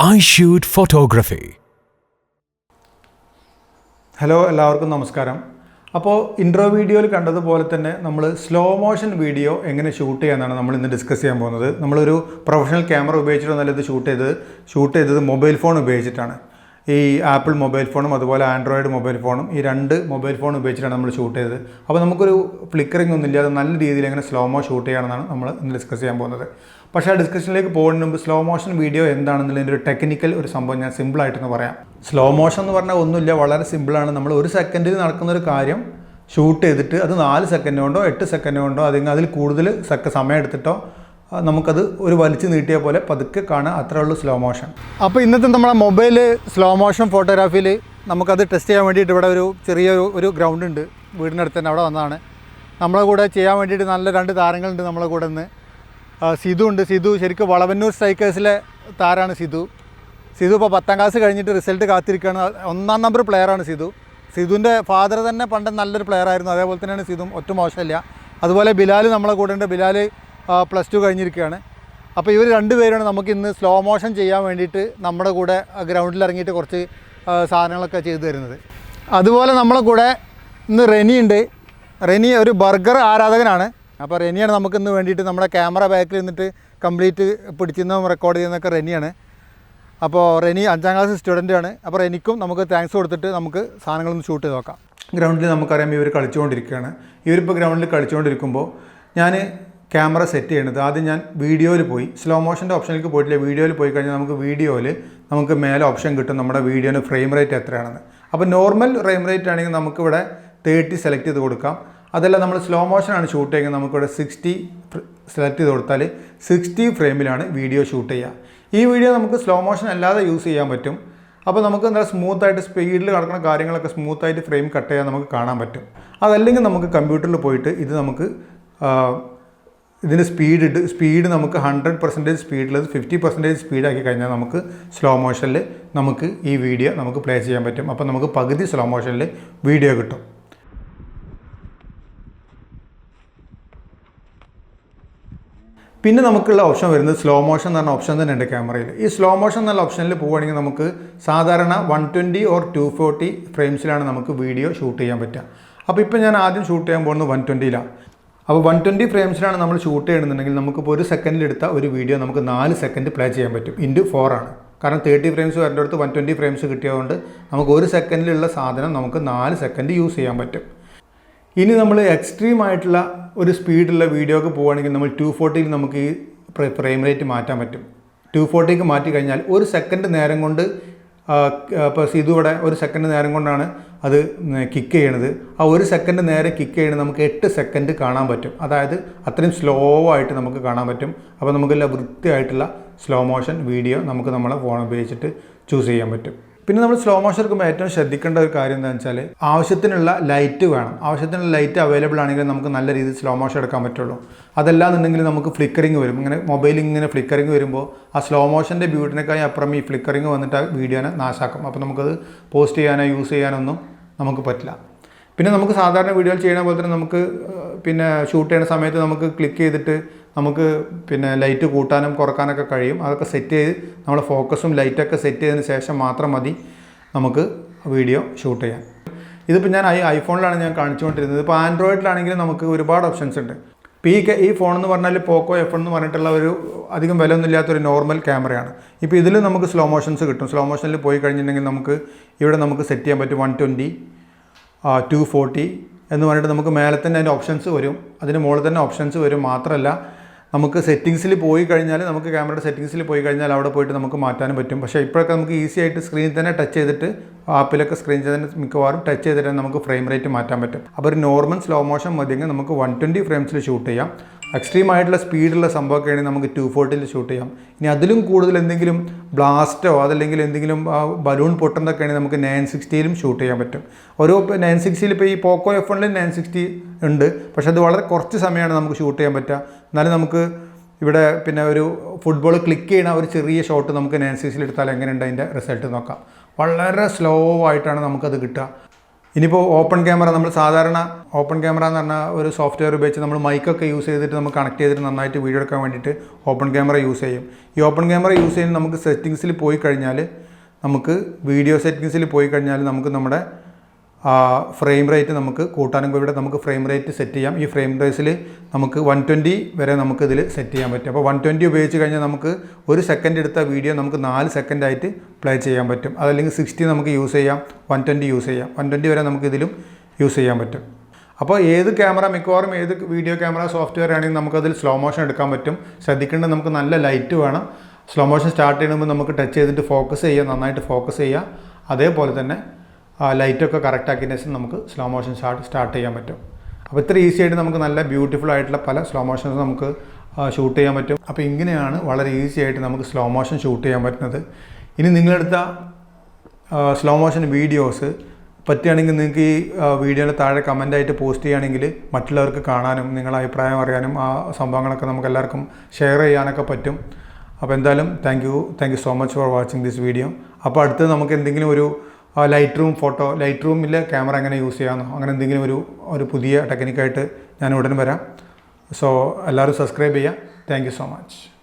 iShoot Photography. Hello എല്ലാവർക്കും നമസ്കാരം. അപ്പോൾ ഇൻട്രോ വീഡിയോയിൽ കണ്ടതുപോലെ തന്നെ നമ്മൾ സ്ലോ മോഷൻ വീഡിയോ എങ്ങനെ ഷൂട്ട് ചെയ്യാമെന്നാണ് നമ്മൾ ഇന്ന് ഡിസ്കസ് ചെയ്യാൻ പോകുന്നത്. നമ്മളൊരു പ്രൊഫഷണൽ ക്യാമറ ഉപയോഗിച്ചിട്ടൊന്നല്ല ഇത് ഷൂട്ട് ചെയ്തത് മൊബൈൽ ഫോൺ ഉപയോഗിച്ചിട്ടാണ്. ഈ ആപ്പിൾ മൊബൈൽ ഫോണും അതുപോലെ ആൻഡ്രോയിഡ് മൊബൈൽ ഫോണും ഈ രണ്ട് മൊബൈൽ ഫോൺ ഉപയോഗിച്ചിട്ടാണ് നമ്മൾ ഷൂട്ട് ചെയ്തത്. അപ്പോൾ നമുക്കൊരു ഫ്ലിക്കറിംഗ് ഒന്നും ഇല്ലാതെ നല്ല രീതിയിൽ എങ്ങനെ സ്ലോ മോ ഷൂട്ട് ചെയ്യണമെന്നാണ് നമ്മൾ ഇന്ന് ഡിസ്കസ് ചെയ്യാൻ പോകുന്നത്. പക്ഷേ ആ ഡിസ്കഷനിലേക്ക് പോകുന്നതിന് മുമ്പ് സ്ലോ മോഷൻ വീഡിയോ എന്താണെന്നുള്ളതിൻ്റെ ഒരു ടെക്നിക്കൽ ഒരു സംഭവം ഞാൻ സിമ്പിളായിട്ടൊന്ന് പറയാം. സ്ലോ മോഷൻ എന്ന് പറഞ്ഞാൽ ഒന്നുമില്ല, വളരെ സിമ്പിളാണ്. നമ്മൾ ഒരു സെക്കൻഡിൽ നടക്കുന്നൊരു കാര്യം ഷൂട്ട് ചെയ്തിട്ട് അത് 4 സെക്കൻഡ് കൊണ്ടോ 8 സെക്കൻഡ് കൊണ്ടോ അതിൽ കൂടുതൽ സമയം എടുത്തിട്ടോ നമുക്കത് ഒരു വലിച്ചു നീട്ടിയ പോലെ പതുക്കെ കാണാം. അത്രേ ഉള്ളൂ സ്ലോ മോഷൻ. അപ്പോൾ ഇന്നത്തെ നമ്മളെ മൊബൈൽ സ്ലോ മോഷൻ ഫോട്ടോഗ്രാഫിയിൽ നമുക്കത് ടെസ്റ്റ് ചെയ്യാൻ വേണ്ടിയിട്ട് ഇവിടെ ചെറിയൊരു ഗ്രൗണ്ട് ഉണ്ട്, വീടിനടുത്ത് തന്നെ. അവിടെ വന്നതാണ്. നമ്മളെ കൂടെ ചെയ്യാൻ വേണ്ടിയിട്ട് നല്ല 2 താരങ്ങളുണ്ട് നമ്മളെ കൂടെ നിന്ന്. സിധു ഉണ്ട്. സിധു ശരിക്കും വളവന്നൂർ സ്ട്രൈക്കേഴ്സിലെ താരമാണ് സിധു. സിധു ഇപ്പോൾ 10ാം ക്ലാസ് കഴിഞ്ഞിട്ട് റിസൾട്ട് കാത്തിരിക്കുകയാണ്. 1ാം നമ്പർ പ്ലെയറാണ് സിധു. സിധുവിൻ്റെ ഫാദർ തന്നെ പണ്ട് നല്ലൊരു പ്ലെയർ ആയിരുന്നു. അതേപോലെ തന്നെയാണ് സിധു, ഒട്ടും മോശമില്ല. അതുപോലെ ബിലാൽ നമ്മളെ കൂടെ ഉണ്ട്. ബിലാൽ +2 കഴിഞ്ഞിരിക്കുകയാണ്. അപ്പോൾ ഇവർ 2 പേരാണ് നമുക്ക് ഇന്ന് സ്ലോ മോഷൻ ചെയ്യാൻ വേണ്ടിയിട്ട് നമ്മുടെ കൂടെ ഗ്രൗണ്ടിൽ ഇറങ്ങിയിട്ട് കുറച്ച് സാധനങ്ങളൊക്കെ ചെയ്തു തരുന്നത്. അതുപോലെ നമ്മളെ കൂടെ ഇന്ന് റെനി ഉണ്ട്. റെനി ഒരു ബർഗർ ആരാധകനാണ്. അപ്പോൾ റെനിയാണ് നമുക്കിന്ന് വേണ്ടിയിട്ട് നമ്മുടെ ക്യാമറ ബാക്കിൽ നിന്നിട്ട് കംപ്ലീറ്റ് പിടിച്ചിരുന്നതും റെക്കോർഡ് ചെയ്യുന്നതൊക്കെ റെനിയാണ്. അപ്പോൾ റെനി 5ാം ക്ലാസ് സ്റ്റുഡൻ്റാണ്. അപ്പോൾ റെനിക്കും നമുക്ക് താങ്ക്സ് കൊടുത്തിട്ട് നമുക്ക് സാധനങ്ങളൊന്ന് ഷൂട്ട് ചെയ്ത് നോക്കാം. ഗ്രൗണ്ടിൽ നമുക്കറിയാം ഇവർ കളിച്ചുകൊണ്ടിരിക്കുകയാണ്. ഇവരിപ്പോൾ ഗ്രൗണ്ടിൽ കളിച്ചുകൊണ്ടിരിക്കുമ്പോൾ ഞാൻ ക്യാമറ സെറ്റ് ചെയ്യണത് ആദ്യം ഞാൻ വീഡിയോയിൽ പോയി, സ്ലോ മോഷൻ്റെ ഓപ്ഷനിലേക്ക് പോയിട്ടില്ല. വീഡിയോയിൽ പോയി കഴിഞ്ഞാൽ നമുക്ക് മേലെ ഓപ്ഷൻ കിട്ടും നമ്മുടെ വീഡിയോന് ഫ്രെയിം റേറ്റ് എത്രയാണെന്ന്. അപ്പോൾ നോർമൽ ഫ്രെയിം റേറ്റ് ആണെങ്കിൽ നമുക്കിവിടെ 30 സെലക്ട് ചെയ്ത് കൊടുക്കാം. അതല്ല നമ്മൾ സ്ലോ മോഷനാണ് ഷൂട്ട് ചെയ്യുന്നത്, നമുക്കിവിടെ 60 സെലക്ട് ചെയ്ത് കൊടുത്താൽ 60 ഫ്രെയിമിലാണ് വീഡിയോ ഷൂട്ട് ചെയ്യുക. ഈ വീഡിയോ നമുക്ക് സ്ലോ മോഷൻ അല്ലാതെ യൂസ് ചെയ്യാൻ പറ്റും. അപ്പോൾ നമുക്ക് എന്താ സ്മൂത്തായിട്ട് സ്പീഡിൽ നടക്കുന്ന കാര്യങ്ങളൊക്കെ സ്മൂത്തായിട്ട് ഫ്രെയിം കട്ട് ചെയ്യാൻ നമുക്ക് കാണാൻ പറ്റും. അതല്ലെങ്കിൽ നമുക്ക് കമ്പ്യൂട്ടറിൽ പോയിട്ട് ഇതിന് സ്പീഡ് നമുക്ക് 100% സ്പീഡിലത് 50% സ്പീഡാക്കി കഴിഞ്ഞാൽ നമുക്ക് സ്ലോ മോഷനിൽ നമുക്ക് ഈ വീഡിയോ നമുക്ക് പ്ലേ ചെയ്യാൻ പറ്റും. അപ്പോൾ നമുക്ക് പകുതി സ്ലോ മോഷനിൽ വീഡിയോ കിട്ടും. പിന്നെ നമുക്കുള്ള ഓപ്ഷൻ വരുന്നത് സ്ലോ മോഷൻ എന്ന് പറഞ്ഞ ഓപ്ഷൻ തന്നെ ഉണ്ട് ക്യാമറയിൽ. ഈ സ്ലോ മോഷൻ എന്നുള്ള ഓപ്ഷനിൽ പോവുകയാണെങ്കിൽ നമുക്ക് സാധാരണ 120 or 240 ഫ്രെയിംസിലാണ് നമുക്ക് വീഡിയോ ഷൂട്ട് ചെയ്യാൻ പറ്റുക. അപ്പോൾ ഇപ്പോൾ ഞാൻ ആദ്യം ഷൂട്ട് ചെയ്യാൻ പോകുന്നത് 120ലാണ്. അപ്പോൾ 120 ഫ്രെയിംസിലാണ് നമ്മൾ ഷൂട്ട് ചെയ്യണമെന്നുണ്ടെങ്കിൽ നമുക്കിപ്പോൾ 1 സെക്കൻഡിൽ എടുത്ത ഒരു വീഡിയോ നമുക്ക് 4 സെക്കൻഡ് പ്ലേ ചെയ്യാൻ പറ്റും. ×4 ആണ്. കാരണം 30 ഫ്രെയിംസ് വരേണ്ട അടുത്ത് 120 ഫ്രെയിംസ് കിട്ടിയതുകൊണ്ട് നമുക്ക് 1 സെക്കൻഡിലുള്ള സാധനം നമുക്ക് 4 സെക്കൻഡ് യൂസ് ചെയ്യാൻ പറ്റും. ഇനി നമ്മൾ എക്സ്ട്രീം ആയിട്ടുള്ള ഒരു സ്പീഡുള്ള വീഡിയോക്ക് പോവുകയാണെങ്കിൽ നമ്മൾ 240ൽ നമുക്ക് ഈ ഫ്രെയിം റേറ്റ് മാറ്റാൻ പറ്റും. 240ക്ക് മാറ്റി കഴിഞ്ഞാൽ 1 സെക്കൻഡ് നേരം കൊണ്ട് ഇപ്പോൾ ഇതുവിടെ 1 സെക്കൻഡ് നേരം കൊണ്ടാണ് അത് കിക്ക് ചെയ്യണത്. ആ 1 സെക്കൻഡ് നേരെ കിക്ക് ചെയ്യണത് നമുക്ക് 8 സെക്കൻഡ് കാണാൻ പറ്റും. അതായത് അത്രയും സ്ലോ ആയിട്ട് നമുക്ക് കാണാൻ പറ്റും. അപ്പോൾ നമുക്കെല്ലാം വൃത്തിയായിട്ടുള്ള സ്ലോ മോഷൻ വീഡിയോ നമുക്ക് നമ്മളെ ഫോൺ ഉപയോഗിച്ചിട്ട് ചൂസ് ചെയ്യാൻ പറ്റും. പിന്നെ നമ്മൾ സ്ലോ മോഷൻ എടുക്കുമ്പോൾ ഏറ്റവും ശ്രദ്ധിക്കേണ്ട ഒരു കാര്യം എന്താണെന്ന് വെച്ചാൽ ആവശ്യത്തിനുള്ള ലൈറ്റ് വേണം. ആവശ്യത്തിനുള്ള ലൈറ്റ് അവൈലബിൾ ആണെങ്കിൽ നമുക്ക് നല്ല രീതിയിൽ സ്ലോ മോഷൻ എടുക്കാൻ പറ്റുള്ളൂ. അതല്ലാന്നുണ്ടെങ്കിൽ നമുക്ക് ഫ്ലിക്കറിങ് വരും. മൊബൈലിൽ ഇങ്ങനെ ഫ്ലിക്കറിങ് വരുമ്പോൾ ആ സ്ലോ മോഷൻ്റെ ബ്യൂട്ടിനേക്കായി അപ്പുറം ഈ ഫ്ലിക്കറിങ് വന്നിട്ട് ആ വീഡിയോനെ നാശാക്കും. അപ്പോൾ നമുക്കത് പോസ്റ്റ് ചെയ്യാനോ യൂസ് ചെയ്യാനൊന്നും നമുക്ക് പറ്റില്ല. പിന്നെ നമുക്ക് സാധാരണ വീഡിയോയിൽ ചെയ്യുന്ന പോലെ തന്നെ നമുക്ക് ഷൂട്ട് ചെയ്യുന്ന സമയത്ത് നമുക്ക് ക്ലിക്ക് ചെയ്തിട്ട് നമുക്ക് ലൈറ്റ് കൂട്ടാനും കുറക്കാനൊക്കെ കഴിയും. അതൊക്കെ സെറ്റ് ചെയ്ത് നമ്മളെ ഫോക്കസും ലൈറ്റൊക്കെ സെറ്റ് ചെയ്തതിന് ശേഷം മാത്രം മതി നമുക്ക് വീഡിയോ ഷൂട്ട് ചെയ്യാൻ. ഇതിപ്പോൾ ഞാൻ ഐഫോണിലാണ് ഞാൻ കാണിച്ചുകൊണ്ടിരുന്നത്. ഇപ്പോൾ ആൻഡ്രോയിഡിലാണെങ്കിൽ നമുക്ക് ഒരുപാട് ഓപ്ഷൻസ് ഉണ്ട്. ഇപ്പോൾ ഈ ഫോൺ എന്ന് പറഞ്ഞാൽ പോക്കോ F1 എന്ന് പറഞ്ഞിട്ടുള്ള ഒരു അധികം വിലയൊന്നും ഇല്ലാത്തൊരു നോർമൽ ക്യാമറയാണ്. ഇപ്പോൾ ഇതിൽ നമുക്ക് സ്ലോ മോഷൻസ് കിട്ടും. സ്ലോ മോഷനിൽ പോയി കഴിഞ്ഞിട്ടുണ്ടെങ്കിൽ നമുക്ക് സെറ്റ് ചെയ്യാൻ പറ്റും 120, 240 എന്ന് പറഞ്ഞിട്ട് നമുക്ക് മേലെ തന്നെ അതിൻ്റെ ഓപ്ഷൻസ് വരും. അതിന് മുകളിൽ തന്നെ ഓപ്ഷൻസ് വരും. മാത്രമല്ല നമുക്ക് സെറ്റിങ്സിൽ പോയി കഴിഞ്ഞാൽ നമുക്ക് ക്യാമറയുടെ സെറ്റിങ്സിൽ പോയി കഴിഞ്ഞാൽ അവിടെ പോയിട്ട് നമുക്ക് മാറ്റാനും പറ്റും. പക്ഷേ ഇപ്പോഴൊക്കെ നമുക്ക് ഈസി ആയിട്ട് സ്ക്രീനിൽ തന്നെ ടച്ച് ചെയ്തിട്ട് ആപ്പിലൊക്കെ സ്ക്രീനിൽ തന്നെ മിക്കവാറും ടച്ച് ചെയ്തിട്ട് നമുക്ക് ഫ്രെയിം റേറ്റ് മാറ്റാൻ പറ്റും. അപ്പോൾ ഒരു നോർമൽ സ്ലോ മോഷൻ മതിയെങ്കിൽ നമുക്ക് 120 ഫ്രെയിംസിൽ ഷൂട്ട് ചെയ്യാം. എക്സ്ട്രീം ആയിട്ടുള്ള സ്പീഡുള്ള സംഭവമൊക്കെ ആണെങ്കിൽ നമുക്ക് 240ൽ ഷൂട്ട് ചെയ്യാം. ഇനി അതിലും കൂടുതൽ എന്തെങ്കിലും ബ്ലാസ്റ്റോ അതല്ലെങ്കിൽ എന്തെങ്കിലും ബലൂൺ പൊട്ടുന്നതൊക്കെ ആണെങ്കിൽ നമുക്ക് 960ലും ഷൂട്ട് ചെയ്യാൻ പറ്റും. 960ൽ ഇപ്പോൾ ഈ പോക്കോ F1ൽ 960 ഉണ്ട്. പക്ഷേ അത് വളരെ കുറച്ച് സമയമാണ് നമുക്ക് ഷൂട്ട് ചെയ്യാൻ പറ്റുക. എന്നാലും നമുക്ക് ഇവിടെ ഒരു ഫുട്ബോൾ ക്ലിക്ക് ചെയ്യുന്ന ഒരു ചെറിയ ഷോട്ട് നമുക്ക് 960ൽ എടുത്താൽ എങ്ങനെയുണ്ട് അതിൻ്റെ റിസൾട്ട് നോക്കാം. വളരെ സ്ലോ ആയിട്ടാണ് നമുക്കത് കിട്ടുക. ഇനിയിപ്പോൾ ഓപ്പൺ ക്യാമറ, നമ്മൾ സാധാരണ ഓപ്പൺ ക്യാമറ എന്ന് പറഞ്ഞാൽ ഒരു സോഫ്റ്റ്വെയർ ഉപയോഗിച്ച് നമ്മൾ മൈക്കൊക്കെ യൂസ് ചെയ്തിട്ട് നമുക്ക് കണക്ട് ചെയ്തിട്ട് നന്നായിട്ട് വീഡിയോ എടുക്കാൻ വേണ്ടിയിട്ട് ഓപ്പൺ ക്യാമറ യൂസ് ചെയ്യും. ഈ ഓപ്പൺ ക്യാമറ യൂസ് ചെയ്യുന്ന നമുക്ക് സെറ്റിങ്സിൽ പോയി കഴിഞ്ഞാൽ, നമുക്ക് വീഡിയോ സെറ്റിങ്സിൽ പോയി കഴിഞ്ഞാൽ നമുക്ക് നമ്മുടെ ഫ്രെയിം റേറ്റ് നമുക്ക് കൂട്ടാനും ഇവിടെ നമുക്ക് ഫ്രെയിം റേറ്റ് സെറ്റ് ചെയ്യാം. ഈ ഫ്രെയിം റേറ്റിൽ നമുക്ക് 120 വരെ നമുക്ക് ഇതിൽ സെറ്റ് ചെയ്യാൻ പറ്റും. അപ്പോൾ 120 ഉപയോഗിച്ച് കഴിഞ്ഞാൽ നമുക്ക് 1 സെക്കൻഡ് എടുത്ത വീഡിയോ നമുക്ക് 4 സെക്കൻഡായിട്ട് പ്ലേ ചെയ്യാൻ പറ്റും. അതല്ലെങ്കിൽ 60 നമുക്ക് യൂസ് ചെയ്യാം, 120 യൂസ് ചെയ്യാം. 120 വരെ നമുക്ക് ഇതിലും യൂസ് ചെയ്യാൻ പറ്റും. അപ്പോൾ ഏത് ക്യാമറ, മിക്കവാറും ഏത് വീഡിയോ ക്യാമറ സോഫ്റ്റ്വെയർ ആണെങ്കിൽ നമുക്കതിൽ സ്ലോ മോഷൻ എടുക്കാൻ പറ്റും. ശ്രദ്ധിക്കേണ്ടത് നമുക്ക് നല്ല ലൈറ്റ് വേണം. സ്ലോ മോഷൻ സ്റ്റാർട്ട് ചെയ്യുമ്പോൾ നമുക്ക് ടച്ച് ചെയ്തിട്ട് ഫോക്കസ് ചെയ്യുക, നന്നായിട്ട് ഫോക്കസ് ചെയ്യുക. അതേപോലെ തന്നെ ലൈറ്റൊക്കെ കറക്റ്റ് ആക്കിയതിന് ശേഷം നമുക്ക് സ്ലോ മോഷൻ സ്റ്റാർട്ട് ചെയ്യാൻ പറ്റും. അപ്പോൾ ഇത്ര ഈസി ആയിട്ട് നമുക്ക് നല്ല ബ്യൂട്ടിഫുൾ ആയിട്ടുള്ള പല സ്ലോ മോഷൻസ് നമുക്ക് ഷൂട്ട് ചെയ്യാൻ പറ്റും. അപ്പോൾ ഇങ്ങനെയാണ് വളരെ ഈസി ആയിട്ട് നമുക്ക് സ്ലോ മോഷൻ ഷൂട്ട് ചെയ്യാൻ പറ്റുന്നത്. ഇനി നിങ്ങളെടുത്ത സ്ലോ മോഷൻ വീഡിയോസ് പറ്റുകയാണെങ്കിൽ നിങ്ങൾക്ക് ഈ വീഡിയോയുടെ താഴെ കമൻ്റായിട്ട് പോസ്റ്റ് ചെയ്യുകയാണെങ്കിൽ മറ്റുള്ളവർക്ക് കാണാനും നിങ്ങളുടെ അഭിപ്രായം അറിയാനും ആ സംഭവങ്ങളൊക്കെ നമുക്ക് എല്ലാവർക്കും ഷെയർ ചെയ്യാനൊക്കെ പറ്റും. അപ്പോൾ എന്തായാലും thank you so much for watching this video. അപ്പോൾ അടുത്ത് നമുക്ക് എന്തെങ്കിലും ഒരു ലൈറ്റ് റൂമിൽ ക്യാമറ എങ്ങനെ യൂസ് ചെയ്യാമെന്നോ അങ്ങനെ എന്തെങ്കിലും ഒരു പുതിയ ടെക്നിക്കായിട്ട് ഞാൻ ഉടൻ വരാം. സോ എല്ലാവരും സബ്സ്ക്രൈബ് ചെയ്യുക. Thank you so much.